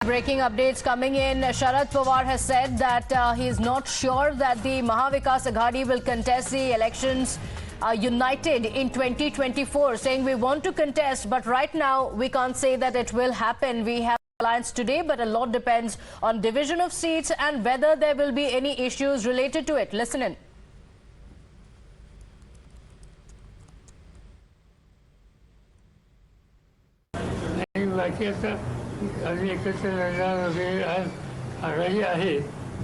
breaking updates coming in. Sharad Pawar has said that he is not sure that the Maha Vikas Aghadi will contest the elections united in 2024, saying we want to contest, but right now we can't say that it will happen. We have alliance today, but a lot depends on division of seats and whether there will be any issues related to it. Listen in. आम्ही एकत्र लढणार वगैरे आज आघाडी आहे,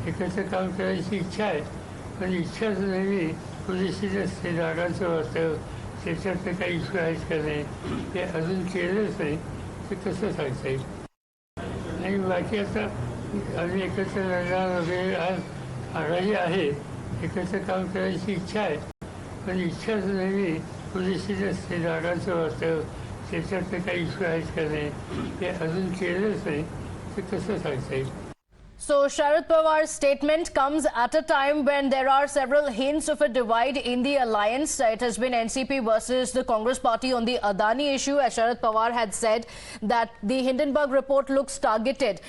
एकत्र काम करायची इच्छा आहे, पण इच्छाच नेहमी पुरेशीच असते. जागांचं वास्तव त्याच्यातलं काही इश्यू आहेच का नाही ते अजून केलंच नाही, ते कसं सांगता येईल. आणि बाकी आता आम्ही एकत्र लढणार वगैरे आज आघाडी आहे, एकत्र काम करायची इच्छा आहे, पण इच्छाच नेहमी पुरेशीच असते. जागांचं वास्तव त्याच्यातलं काही इश्यू आहेच का नाही ते अजून केलंच नाही, ते कसं सांगता येईल. So Sharad Pawar's statement comes at a time when there are several hints of a divide in the alliance. It has been NCP versus the Congress party on the Adani issue, as Sharad Pawar had said that the Hindenburg report looks targeted.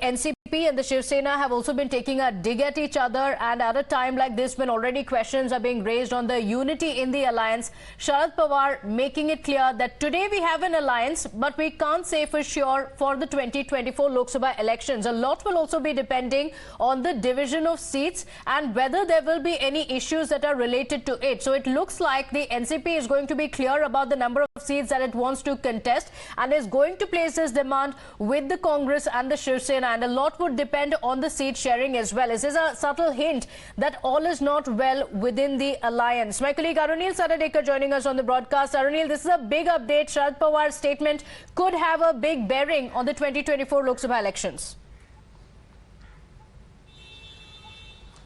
NCP and the Shiv Sena have also been taking a dig at each other, and at a time like this when already questions are being raised on the unity in the alliance, Sharad Pawar making it clear that today we have an alliance, but we can't say for sure for the 2024 Lok Sabha elections. A lot will also be depending on the division of seats and whether there will be any issues that are related to it. So it looks like the NCP is going to be clear about the number of seats that it wants to contest and is going to place this demand with the Congress and the Shiv Sena, and a lot would depend on the seat sharing as well. This is a subtle hint that all is not well within the alliance. My colleague Arunil Saradekar joining us on the broadcast. Arunil, this is a big update. Sharad Pawar's statement could have a big bearing on the 2024 Lok Sabha elections.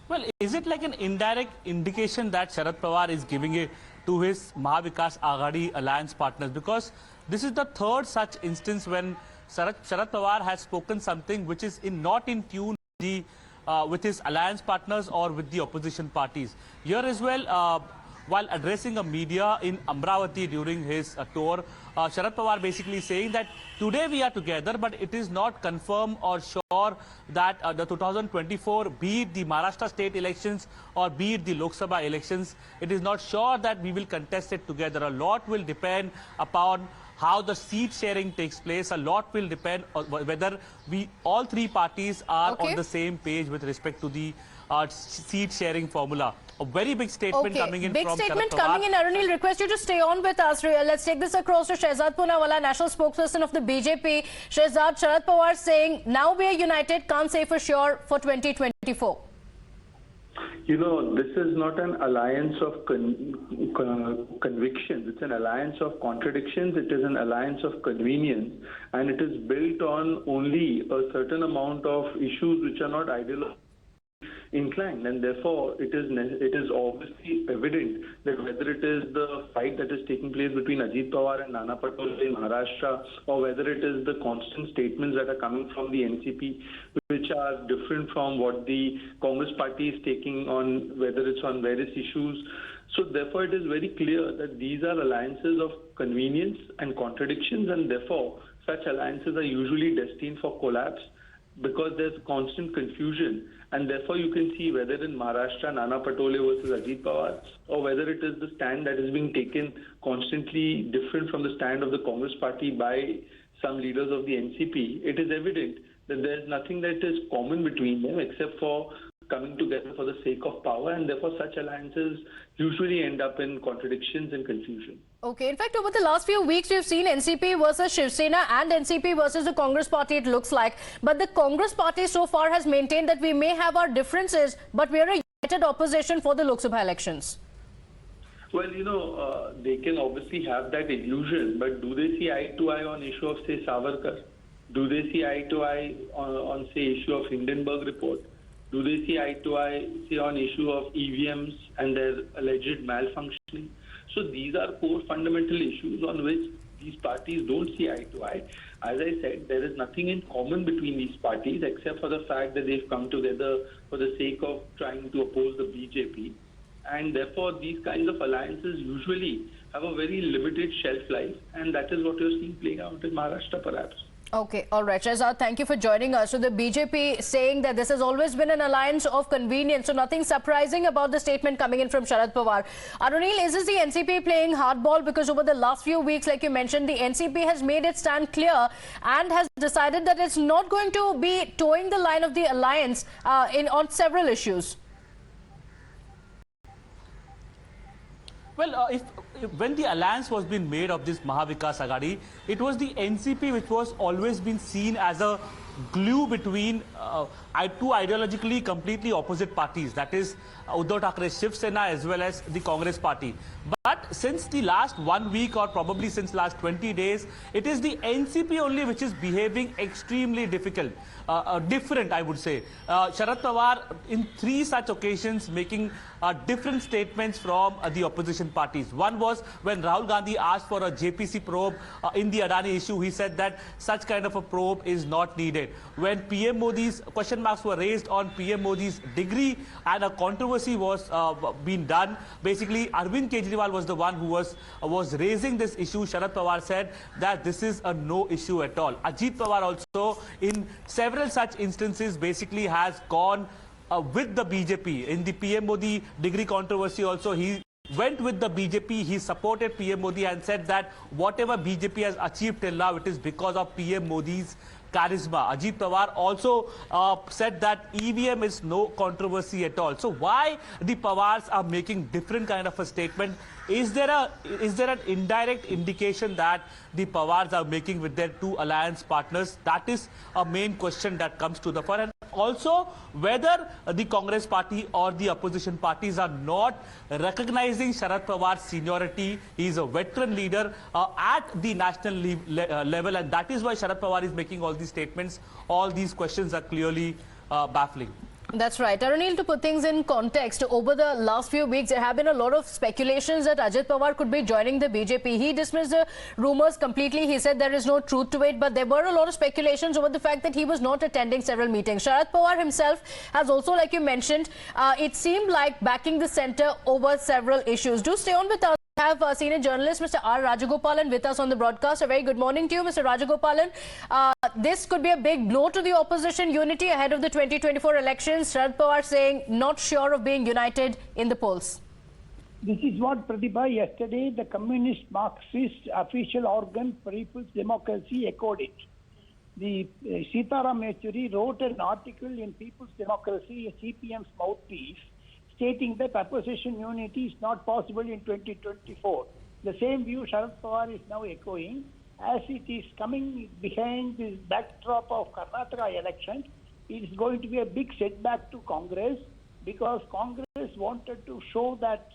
Well, is it like an indirect indication that Sharad Pawar is giving it to his Maha Vikas Aghadi alliance partners? Because this is the third such instance when Sharad Pawar has spoken something which is not in tune with his alliance partners or with the opposition parties. Here as well, while addressing a media in Amravati during his tour, Sharad Pawar basically saying that today we are together, but it is not confirmed or sure that the 2024, be it the Maharashtra state elections or be it the Lok Sabha elections, it is not sure that we will contest it together. A lot will depend upon how the seat sharing takes place. A lot will depend on whether all three parties are on the same page with respect to the seat sharing formula. A very big statement coming in from Sharad Pawar. Big statement coming in. Arunil, request you to stay on with us. Let's take this across to Shehzad Poonawala, national spokesperson of the BJP. Shehzad, Sharad Pawar saying now we are united, can't say for sure for 2024. You know, this is not an alliance of convictions. It's an alliance of contradictions. It is an alliance of convenience. And it is built on only a certain amount of issues which are not ideologically inclined. And therefore, it is obviously evident that whether it is the fight that is taking place between Ajit Pawar and Nana Patole in Maharashtra, or whether it is the constant statements that are coming from the NCP, which are different from what the Congress party is taking on, whether it's on various issues. So therefore, it is very clear that these are alliances of convenience and contradictions, and therefore, such alliances are usually destined for collapse because there's constant confusion. And therefore, you can see whether in Maharashtra, Nana Patole versus Ajit Pawar, or whether it is the stand that is being taken constantly different from the stand of the Congress party by some leaders of the NCP, it is evident that there's nothing that is common between them except for coming together for the sake of power, and therefore such alliances usually end up in contradictions and confusion. Okay, in fact, over the last few weeks, we've seen NCP versus Shiv Sena and NCP versus the Congress party, it looks like. But the Congress party so far has maintained that we may have our differences, but we are a united opposition for the Lok Sabha elections. Well, you know, they can obviously have that illusion, but do they see eye to eye on issue of, say, Savarkar? Do they see eye to eye on say, issue of Hindenburg report? Do they see eye to eye, say, on issue of EVMs and their alleged malfunctioning? So these are core fundamental issues on which these parties don't see eye to eye. As I said, there is nothing in common between these parties except for the fact that they've come together for the sake of trying to oppose the BJP. And therefore, these kinds of alliances usually have a very limited shelf life, and that is what you're seeing playing out in Maharashtra, perhaps. Okay, all right. Shahzad, thank you for joining us. So the BJP saying that this has always been an alliance of convenience. So nothing surprising about the statement coming in from Sharad Pawar. Arunil, is this the NCP playing hardball? Because over the last few weeks, like you mentioned, the NCP has made its stand clear and has decided that it's not going to be towing the line of the alliance on several issues. Well, when the alliance was being made of this Maha Vikas Aghadi, it was the NCP which was always been seen as a glue between two ideologically completely opposite parties, that is Uddhav Thackeray's Shiv Sena as well as the Congress party. But since the last 1 week or probably since last 20 days, it is the NCP only which is behaving extremely different, I would say. Sharad Pawar in 3 such occasions making different statements from the opposition parties. One was when Rahul Gandhi asked for a JPC probe in the Adani issue. He said that such kind of a probe is not needed. When PM Modi's question marks were raised on PM Modi's degree and a controversy was being done, basically Arvind Kejriwal was the one who was raising this issue. Sharad Pawar said that this is a no issue at all. Ajit Pawar also in several such instances basically has gone with the BJP. In the PM Modi degree controversy also, he went with the BJP. He supported PM Modi and said that whatever BJP has achieved till now, it is because of PM Modi's charisma. Ajit Pawar also said that EVM is no controversy at all. So why the Pawars are making different kind of a statement? Is there an indirect indication that the Pawars are making with their 2 alliance partners? That is a main question that comes to the fore. And also whether the Congress party or the opposition parties are not recognizing Sharad Pawar's seniority. He is a veteran leader at the national level, and that is why Sharad Pawar is making all these statements. All these questions are clearly baffling. That's right. Arunil, to put things in context, over the last few weeks, there have been a lot of speculations that Ajit Pawar could be joining the BJP. He dismissed the rumors completely. He said there is no truth to it, but there were a lot of speculations over the fact that he was not attending several meetings. Sharad Pawar himself has also, like you mentioned, it seemed like backing the centre over several issues. Do stay on with us. We have senior journalist Mr. R. Rajagopalan with us on the broadcast. A very good morning to you, Mr. Rajagopalan. This could be a big blow to the opposition unity ahead of the 2024 elections. Sharad Pawar saying not sure of being united in the polls. This is what Pratibha yesterday, the Communist Marxist official organ for People's Democracy echoed it. The Sitaram Yechuri wrote an article in People's Democracy, CPM's mouthpiece, stating that opposition unity is not possible in 2024. The same view Sharad Pawar is now echoing, as it is coming behind this backdrop of Karnataka election. It is going to be a big setback to Congress, because Congress wanted to show that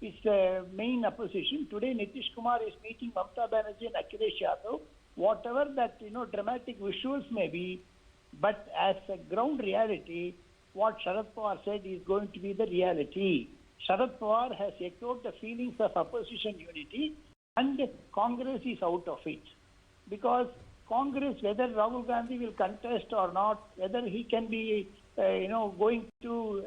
its main opposition. Today Nitish Kumar is meeting Mamata Banerjee and Akhilesh Yadav. Whatever that dramatic visuals may be, but as a ground reality, what Sharad Pawar said is going to be the reality. Sharad Pawar has echoed the feelings of opposition unity, and Congress is out of it. Because Congress, whether Rahul Gandhi will contest or not, whether he can be going to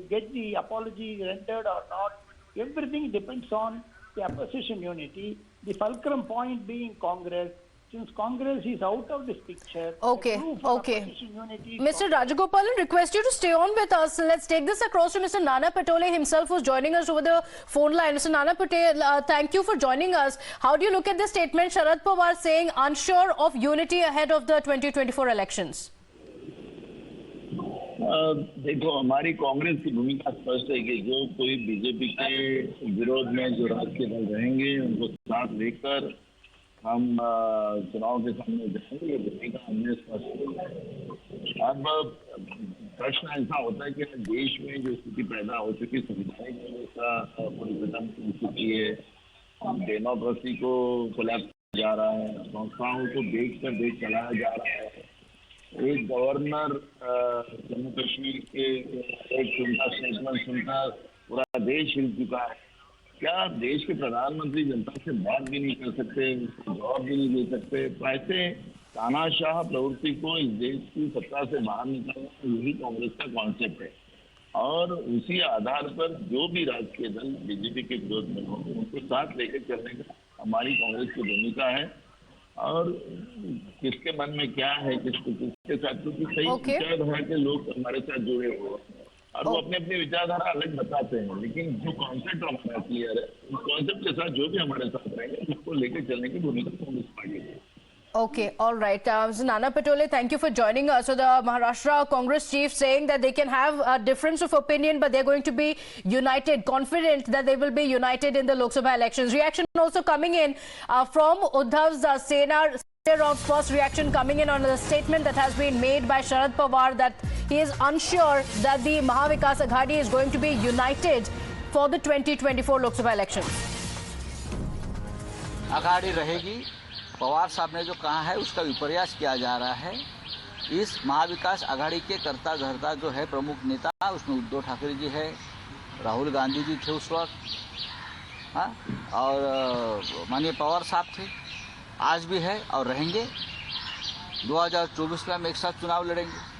get the apology rendered or not, everything depends on the opposition unity. The fulcrum point being Congress. Since Congress is out of this picture, okay. Mr. Rajagopalan, request you to stay on with us. Let's take this across to Mr. Nana Patole himself, who's joining us over the phone line. Mr. Nana Patole, thank you for joining us. How do you look at the statement Sharad Pawar saying unsure of unity ahead of the 2024 elections? देखो, हमारी कांग्रेस की भूमिका स्पष्ट है कि जो कोई BJP के विरोध में जो राजनीतिक दल रहेंगे उनको साथ लेकर हम चुनाव के सामने जाएंगे। ये भूमिका हमने स्पष्ट की है। अब प्रश्न ऐसा होता है कि देश में जो स्थिति पैदा हो चुकी, संवैधानिक व्यवस्था पुनर्गठन हो चुकी है, डेमोक्रेसी को कोलैप्स जा रहा है, संस्थाओं को देख चलाया जा रहा है। एक गवर्नर जम्मू कश्मीर के एक उनका स्टेटमेंट सुनकर पूरा देश हिल चुका है। क्या देश के प्रधानमंत्री जनता से बात भी नहीं कर सकते, उसको जवाब भी नहीं दे सकते? तो ऐसे तानाशाह प्रवृत्ति को इस देश की सत्ता से बाहर निकालना, यही कांग्रेस का कॉन्सेप्ट है। और उसी आधार पर जो भी राजकीय दल बीजेपी के विरोध में हो, उनको साथ लेकर चलने का हमारी कांग्रेस की भूमिका है। और किसके मन में क्या है, किसके साथ, क्योंकि सही विचारधारा के लोग हमारे साथ जुड़े हुए हैं और वो अपनी अपनी विचारधारा अलग बताते हैं, लेकिन जो कॉन्सेप्ट हमारा क्लियर है, उस कॉन्सेप्ट के साथ जो भी हमारे साथ रहेंगे उसको लेकर चलने की भूमिका कांग्रेस पार्टी की। Okay, all right. Mr. Nana Patole, thank you for joining us. So the Maharashtra Congress chief saying that they can have a difference of opinion, but they're going to be united, confident that they will be united in the Lok Sabha elections. Reaction also coming in from Uddhav's Sena. Of first reaction coming in on the statement that has been made by Sharad Pawar that he is unsure that the Maha Vikas Aghadi is going to be united for the 2024 Lok Sabha elections. Aghadi रहेगी। पवार साहब ने जो कहा है उसका विपर्यास किया जा रहा है। इस महाविकास आघाड़ी के कर्ता धर्ता जो है प्रमुख नेता, उसमें उद्धव ठाकरे जी है, राहुल गांधी जी थे उस वक्त, हाँ, और माननीय पवार साहब थे, आज भी है और रहेंगे। 2024 में हम एक साथ चुनाव लड़ेंगे।